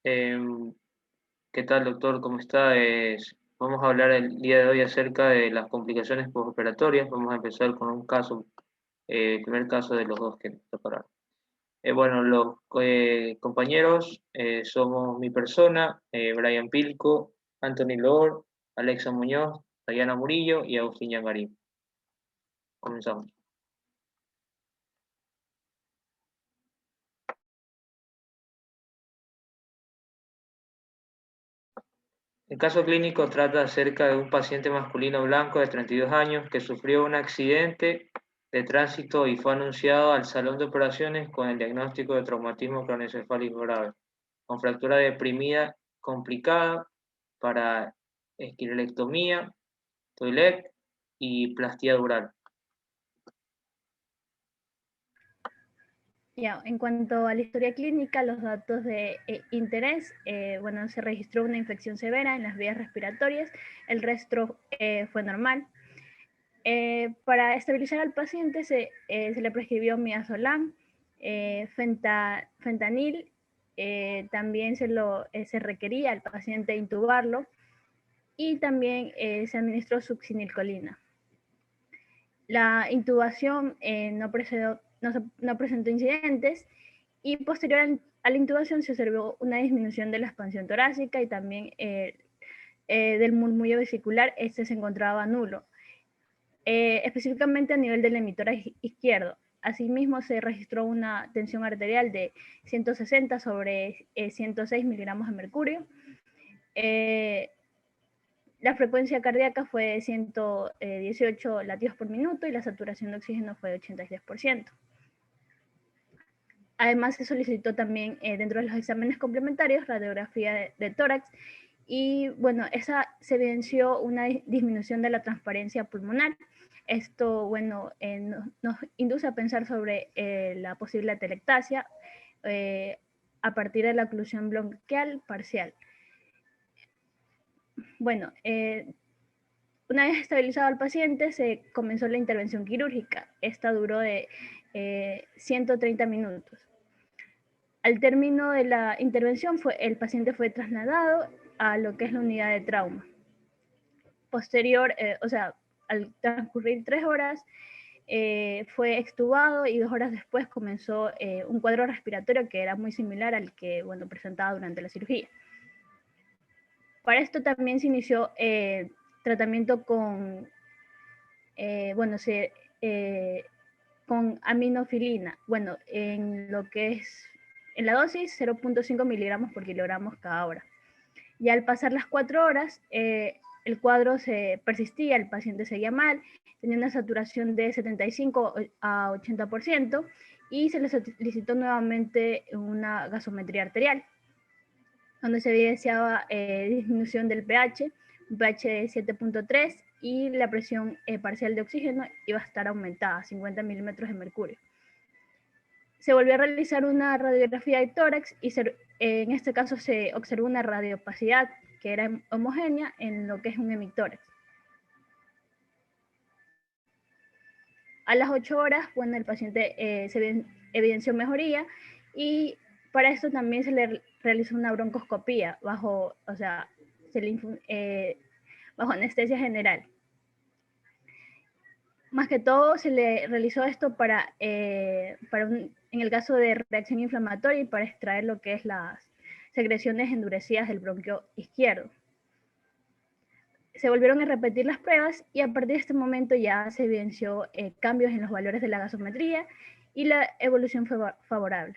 Em, ¿Qué tal, doctor? ¿Cómo está? Vamos a hablar el día de hoy acerca de las complicaciones postoperatorias. Vamos a empezar con un caso, el primer caso de los dos que nos prepararon. Bueno, los compañeros somos mi persona, Brian Pilco, Anthony Loor, Alexa Muñoz, Diana Murillo y Agustín Yangarín. Comenzamos. El caso clínico trata acerca de un paciente masculino blanco de 32 años que sufrió un accidente de tránsito y fue anunciado al salón de operaciones con el diagnóstico de traumatismo craneoencefálico grave, con fractura deprimida complicada para esquirolectomía, TOILEC y plastía dural. Ya, en cuanto a la historia clínica, los datos de interés, bueno, se registró una infección severa en las vías respiratorias, el resto fue normal. Para estabilizar al paciente se le prescribió midazolam, fentanil, también se requería al paciente intubarlo y también se administró succinilcolina. La intubación no presentó incidentes y posterior a la intubación se observó una disminución de la expansión torácica y también del murmullo vesicular, este se encontraba nulo, específicamente a nivel del emitórax izquierdo. Asimismo, se registró una tensión arterial de 160 sobre 106 miligramos de mercurio. La frecuencia cardíaca fue de 118 latidos por minuto y la saturación de oxígeno fue de 86%. Además, se solicitó también dentro de los exámenes complementarios radiografía de tórax y bueno, esa se evidenció una disminución de la transparencia pulmonar. Esto, bueno, nos induce a pensar sobre la posible atelectasia a partir de la oclusión bronquial parcial. Bueno, una vez estabilizado al paciente, se comenzó la intervención quirúrgica. Esta duró de 130 minutos. Al término de la intervención, el paciente fue trasladado a lo que es la unidad de trauma. Posterior, al transcurrir 3 horas, fue extubado y 2 horas después comenzó un cuadro respiratorio que era muy similar al que, bueno, presentaba durante la cirugía. Para esto también se inició tratamiento con, con aminofilina. Bueno, en lo que es, en la dosis 0.5 miligramos por kilogramos cada hora. Y al pasar las 4 horas, el cuadro se persistía, el paciente seguía mal, tenía una saturación de 75 a 80% y se le solicitó nuevamente una gasometría arterial, donde se evidenciaba disminución del pH, un pH de 7.3 y la presión parcial de oxígeno iba a estar aumentada a 50 milímetros de mercurio. Se volvió a realizar una radiografía de tórax y en este caso se observó una radiopacidad que era homogénea en lo que es un hemitórax. A las 8 horas, bueno, el paciente se evidenció mejoría y para esto también se le realizó una broncoscopía bajo anestesia general. Más que todo se le realizó esto en el caso de reacción inflamatoria y para extraer lo que es las secreciones endurecidas del bronquio izquierdo. Se volvieron a repetir las pruebas y a partir de este momento ya se evidenció cambios en los valores de la gasometría y la evolución fue favorable.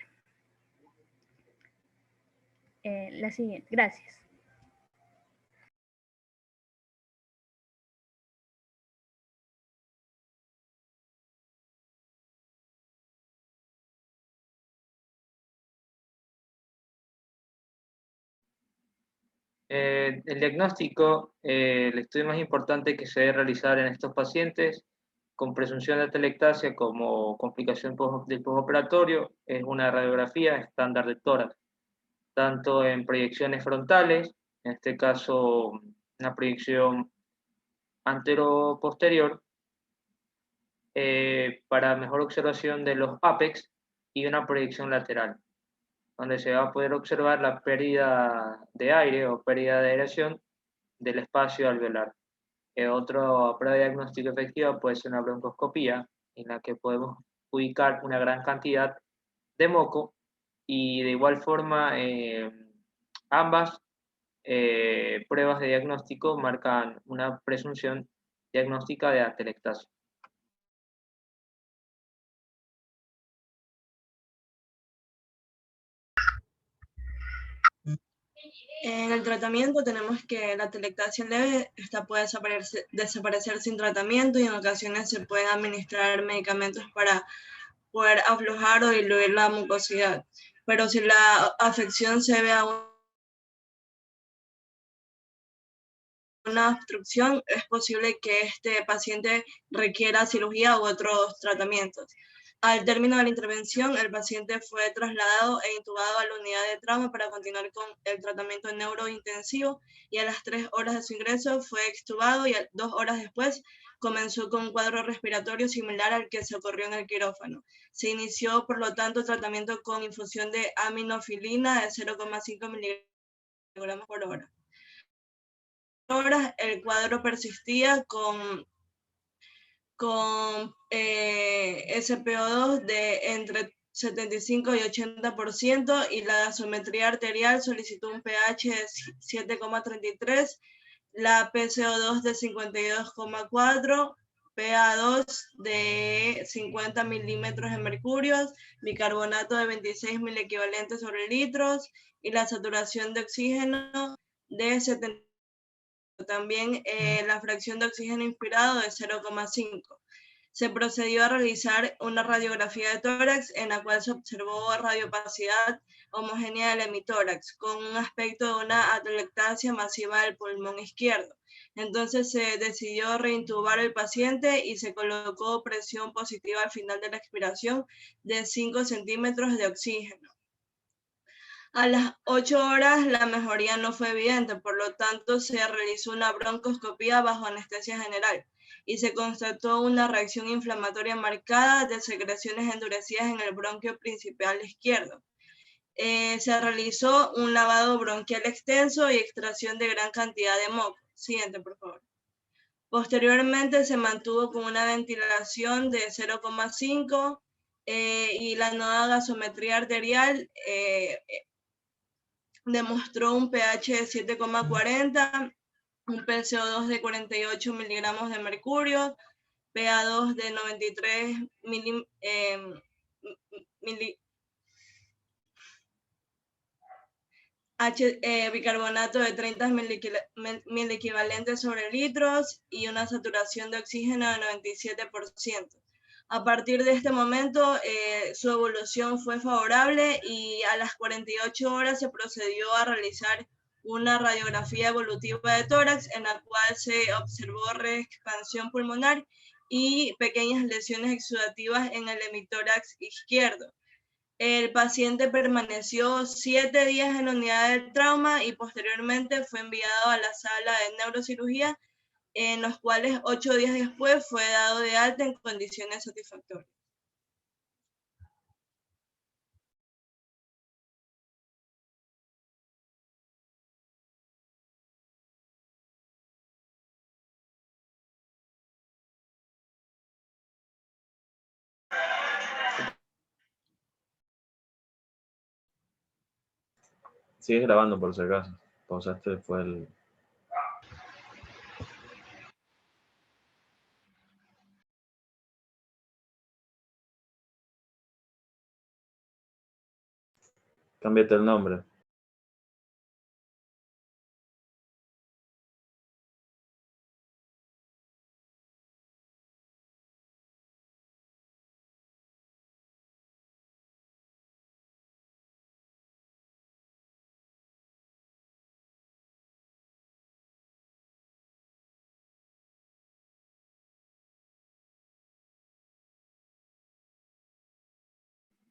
La siguiente, gracias. El diagnóstico, el estudio más importante que se debe realizar en estos pacientes con presunción de atelectasia como complicación del postoperatorio es una radiografía estándar de tórax, tanto en proyecciones frontales, en este caso una proyección antero-posterior, para mejor observación de los apex y una proyección lateral. donde se va a poder observar la pérdida de aire o pérdida de aireación del espacio alveolar. Otra prueba de diagnóstico efectiva puede ser una broncoscopía, en la que podemos ubicar una gran cantidad de moco y de igual forma ambas pruebas de diagnóstico marcan una presunción diagnóstica de atelectasia. En el tratamiento tenemos que la atelectasia leve, esta puede desaparecer sin tratamiento y en ocasiones se pueden administrar medicamentos para poder aflojar o diluir la mucosidad. Pero si la afección se ve a una obstrucción, es posible que este paciente requiera cirugía u otros tratamientos. Al término de la intervención, el paciente fue trasladado e intubado a la unidad de trauma para continuar con el tratamiento neurointensivo y a las 3 horas de su ingreso fue extubado y 2 horas después comenzó con un cuadro respiratorio similar al que se ocurrió en el quirófano. Se inició, por lo tanto, tratamiento con infusión de aminofilina de 0,5 miligramos por hora. Horas el cuadro persistía con SPO2 de entre 75 y 80% y la gasometría arterial solicitó un pH de 7,33, la PCO2 de 52,4, PA2 de 50 milímetros de mercurio, bicarbonato de 26 miliequivalentes sobre litros y la saturación de oxígeno de 70. También la fracción de oxígeno inspirado de 0,5. Se procedió a realizar una radiografía de tórax en la cual se observó radiopacidad homogénea del hemitórax con un aspecto de una atelectasia masiva del pulmón izquierdo. Entonces se decidió reintubar al paciente y se colocó presión positiva al final de la expiración de 5 centímetros de oxígeno. A las 8 horas la mejoría no fue evidente, por lo tanto se realizó una broncoscopía bajo anestesia general y se constató una reacción inflamatoria marcada de secreciones endurecidas en el bronquio principal izquierdo. Se realizó un lavado bronquial extenso y extracción de gran cantidad de moco. Siguiente, por favor. Posteriormente se mantuvo con una ventilación de 0,5 y la nueva gasometría arterial demostró un pH de 7,40, un PCO2 de 48 miligramos de mercurio, PA2 de 93 bicarbonato de 30 miliequivalentes sobre litros y una saturación de oxígeno de 97%. A partir de este momento, su evolución fue favorable y a las 48 horas se procedió a realizar una radiografía evolutiva de tórax en la cual se observó reexpansión pulmonar y pequeñas lesiones exudativas en el hemitórax izquierdo. El paciente permaneció 7 días en la unidad de trauma y posteriormente fue enviado a la sala de neurocirugía, en los cuales 8 días después fue dado de alta en condiciones satisfactorias. Sigues grabando por si acaso. Pausaste después el... Cámbiate el nombre.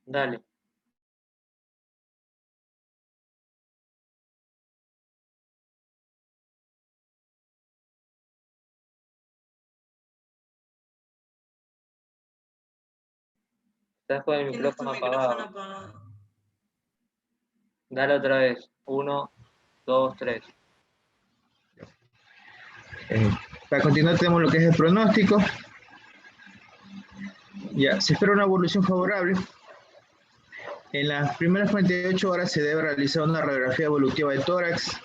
Dale. Estás con el Tienes tu micrófono micrófono apagado. apagado. Dale otra vez. 1, 2, 3. Para continuar tenemos lo que es el pronóstico. Ya, se espera una evolución favorable. En las primeras 48 horas se debe realizar una radiografía evolutiva de tórax,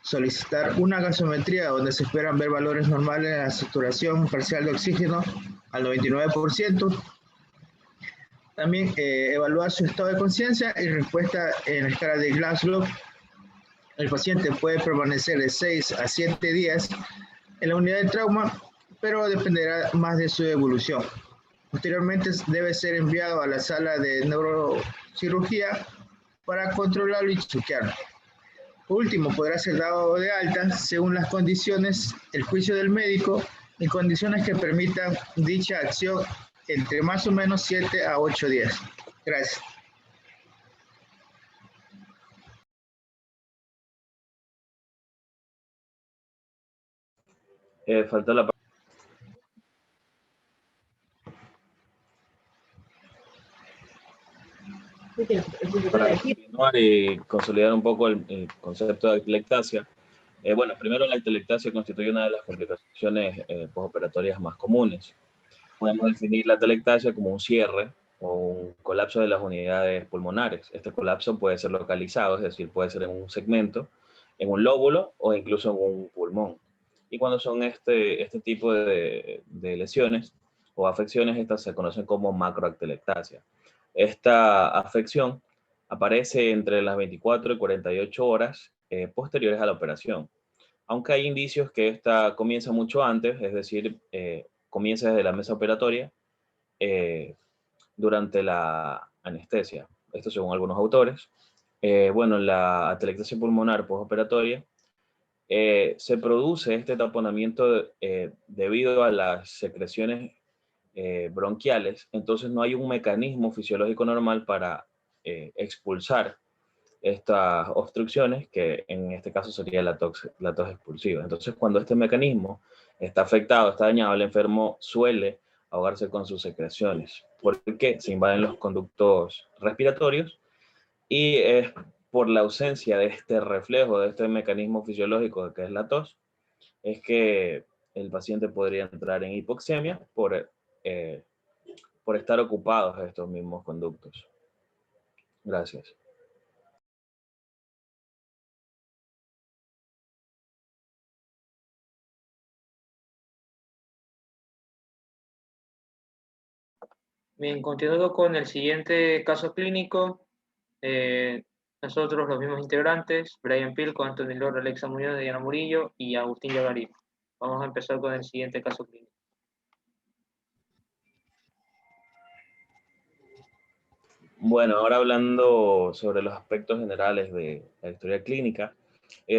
solicitar una gasometría donde se esperan ver valores normales en la saturación parcial de oxígeno al 99%. También evaluar su estado de conciencia y respuesta en la escala de Glasgow. El paciente puede permanecer de 6 a 7 días en la unidad de trauma, pero dependerá más de su evolución. Posteriormente debe ser enviado a la sala de neurocirugía para controlarlo y chequearlo. Por último, podrá ser dado de alta según las condiciones, el juicio del médico, en condiciones que permitan dicha acción entre más o menos 7 a 8 días. Gracias. Faltó la para continuar y consolidar un poco el concepto de atelectasia. Bueno, primero la atelectasia constituye una de las complicaciones postoperatorias más comunes. Podemos definir la atelectasia como un cierre o un colapso de las unidades pulmonares. Este colapso puede ser localizado, es decir, puede ser en un segmento, en un lóbulo o incluso en un pulmón. Y cuando son este tipo de lesiones o afecciones, estas se conocen como macroatelectasia. Esta afección aparece entre las 24 y 48 horas posteriores a la operación. Aunque hay indicios que esta comienza mucho antes, es decir, comienza desde la mesa operatoria durante la anestesia. Esto según algunos autores. Bueno, la atelectasia pulmonar postoperatoria se produce este taponamiento debido a las secreciones bronquiales, entonces no hay un mecanismo fisiológico normal para expulsar estas obstrucciones, que en este caso sería la tos expulsiva. Entonces, cuando este mecanismo está afectado, está dañado, el enfermo suele ahogarse con sus secreciones, porque se invaden los conductos respiratorios y es por la ausencia de este reflejo, de este mecanismo fisiológico que es la tos, es que el paciente podría entrar en hipoxemia por estar ocupados estos mismos conductos. Gracias. Bien, continuando con el siguiente caso clínico, nosotros los mismos integrantes, Brian Pilco, Anthony Loro, Alexa Muñoz, Diana Murillo y Agustín Yagarín. Vamos a empezar con el siguiente caso clínico. Bueno, ahora hablando sobre los aspectos generales de la historia clínica,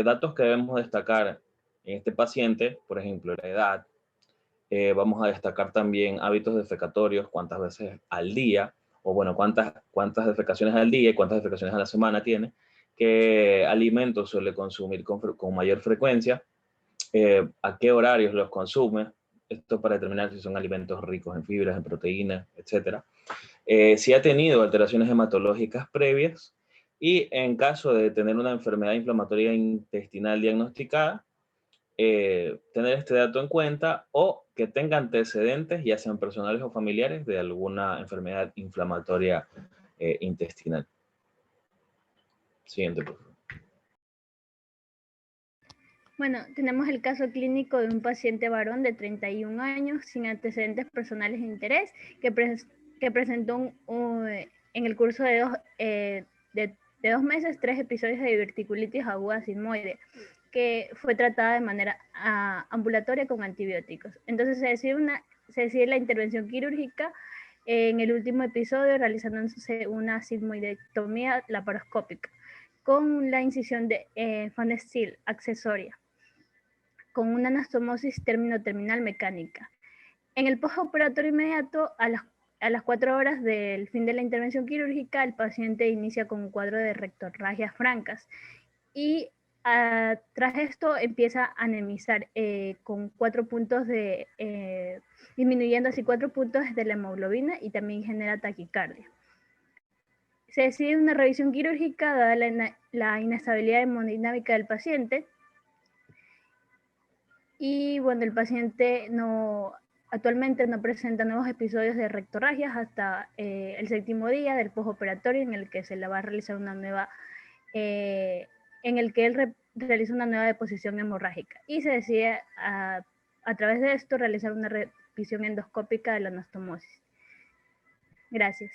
datos que debemos destacar en este paciente, por ejemplo, la edad. Vamos a destacar también hábitos defecatorios, cuántas veces al día, o bueno, cuántas defecaciones al día y cuántas defecaciones a la semana tiene, qué alimentos suele consumir con mayor frecuencia, a qué horarios los consume, esto para determinar si son alimentos ricos en fibras, en proteínas, etc. Si ha tenido alteraciones hematológicas previas y en caso de tener una enfermedad inflamatoria intestinal diagnosticada, tener este dato en cuenta o que tenga antecedentes, ya sean personales o familiares, de alguna enfermedad inflamatoria intestinal. Siguiente, por favor. Bueno, tenemos el caso clínico de un paciente varón de 31 años sin antecedentes personales de interés que presentó en el curso de 2 meses 3 episodios de diverticulitis aguda sigmoide, que fue tratada de manera ambulatoria con antibióticos. Entonces se decide la intervención quirúrgica en el último episodio, realizándose una sigmoidectomía laparoscópica con la incisión de Van Zyl accesoria, con una anastomosis término-terminal mecánica. En el postoperatorio inmediato, a las 4 horas del fin de la intervención quirúrgica, el paciente inicia con un cuadro de rectorragias francas y tras esto empieza a anemizar con 4 puntos disminuyendo así 4 puntos de la hemoglobina y también genera taquicardia. se decide una revisión quirúrgica dada la inestabilidad hemodinámica del paciente. Y bueno, el paciente actualmente no presenta nuevos episodios de rectorragias hasta el 7º día del postoperatorio, en el que se le va a realizar una nueva, en el que él realiza una nueva deposición hemorrágica. Y se decide a través de esto realizar una revisión endoscópica de la anastomosis. Gracias.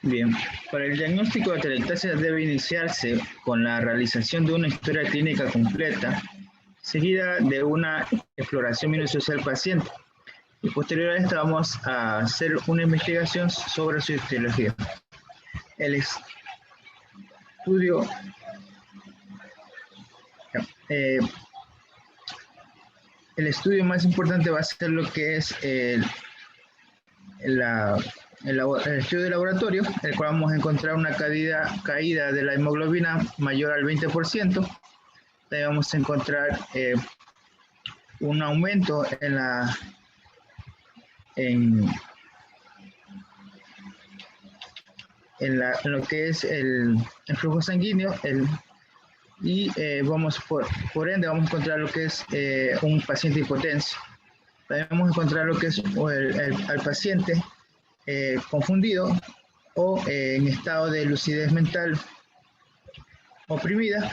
Bien, para el diagnóstico de atelectasia debe iniciarse con la realización de una historia clínica completa, seguida de una exploración minuciosa del paciente. Y posterior a esto vamos a hacer una investigación sobre su etiología. El estudio más importante va a ser lo que es el estudio de laboratorio, el cual vamos a encontrar una caída de la hemoglobina mayor al 20%. También vamos a encontrar un aumento en lo que es el flujo sanguíneo, y por ende vamos a encontrar lo que es un paciente hipotenso. También vamos a encontrar lo que es al paciente confundido o en estado de lucidez mental oprimida,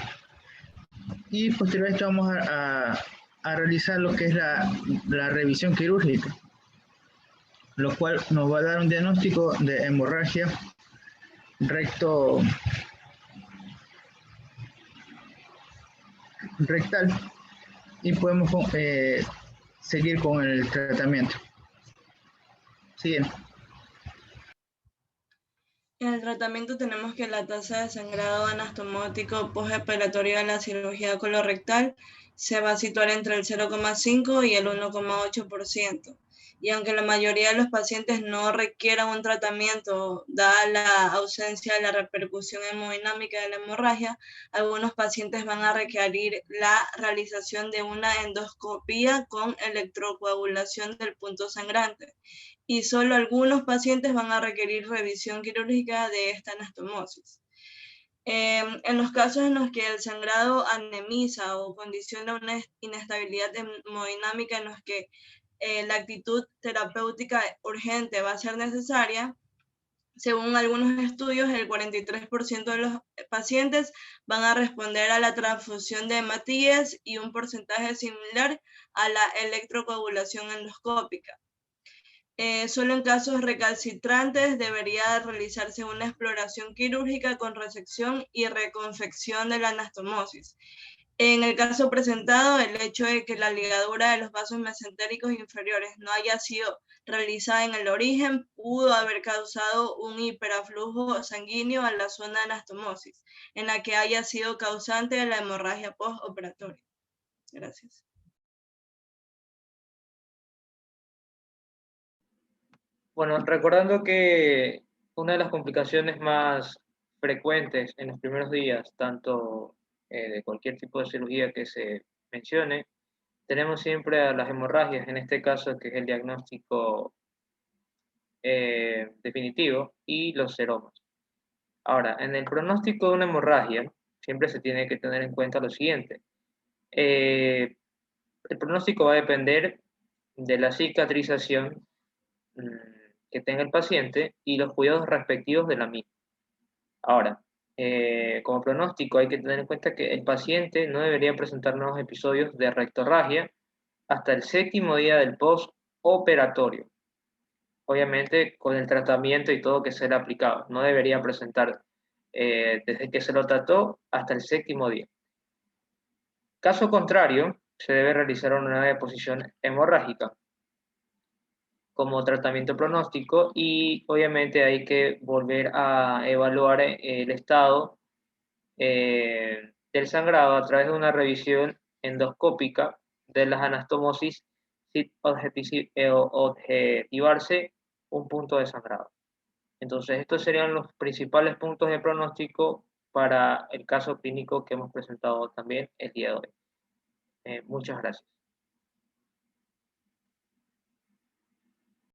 y posterior a esto vamos a realizar lo que es la revisión quirúrgica, lo cual nos va a dar un diagnóstico de hemorragia rectal, y podemos seguir con el tratamiento. Siguiente. En el tratamiento tenemos que la tasa de sangrado anastomótico postoperatorio de la cirugía colorectal se va a situar entre el 0,5 y el 1,8%. Y aunque la mayoría de los pacientes no requieran un tratamiento, dada la ausencia de la repercusión hemodinámica de la hemorragia, algunos pacientes van a requerir la realización de una endoscopía con electrocoagulación del punto sangrante. Y solo algunos pacientes van a requerir revisión quirúrgica de esta anastomosis. En los casos en los que el sangrado anemiza o condiciona una inestabilidad hemodinámica en los que la actitud terapéutica urgente va a ser necesaria, según algunos estudios, el 43% de los pacientes van a responder a la transfusión de hematíes y un porcentaje similar a la electrocoagulación endoscópica. Solo en casos recalcitrantes debería realizarse una exploración quirúrgica con resección y reconfección de la anastomosis. En el caso presentado, el hecho de que la ligadura de los vasos mesentéricos inferiores no haya sido realizada en el origen pudo haber causado un hiperaflujo sanguíneo a la zona de anastomosis, en la que haya sido causante de la hemorragia postoperatoria. Gracias. Bueno, recordando que una de las complicaciones más frecuentes en los primeros días, tanto de cualquier tipo de cirugía que se mencione, tenemos siempre a las hemorragias, en este caso que es el diagnóstico definitivo, y los seromas. Ahora, en el pronóstico de una hemorragia, siempre se tiene que tener en cuenta lo siguiente. El pronóstico va a depender de la cicatrización que tenga el paciente y los cuidados respectivos de la misma. Ahora, como pronóstico hay que tener en cuenta que el paciente no debería presentar nuevos episodios de rectorragia hasta el 7º día del postoperatorio. Obviamente con el tratamiento y todo que será aplicado. No debería presentar desde que se lo trató hasta el 7º día. Caso contrario, se debe realizar una nueva deposición hemorrágica como tratamiento pronóstico, y obviamente hay que volver a evaluar el estado del sangrado a través de una revisión endoscópica de las anastomosis sin objetivarse un punto de sangrado. Entonces, estos serían los principales puntos de pronóstico para el caso clínico que hemos presentado también el día de hoy. Muchas gracias.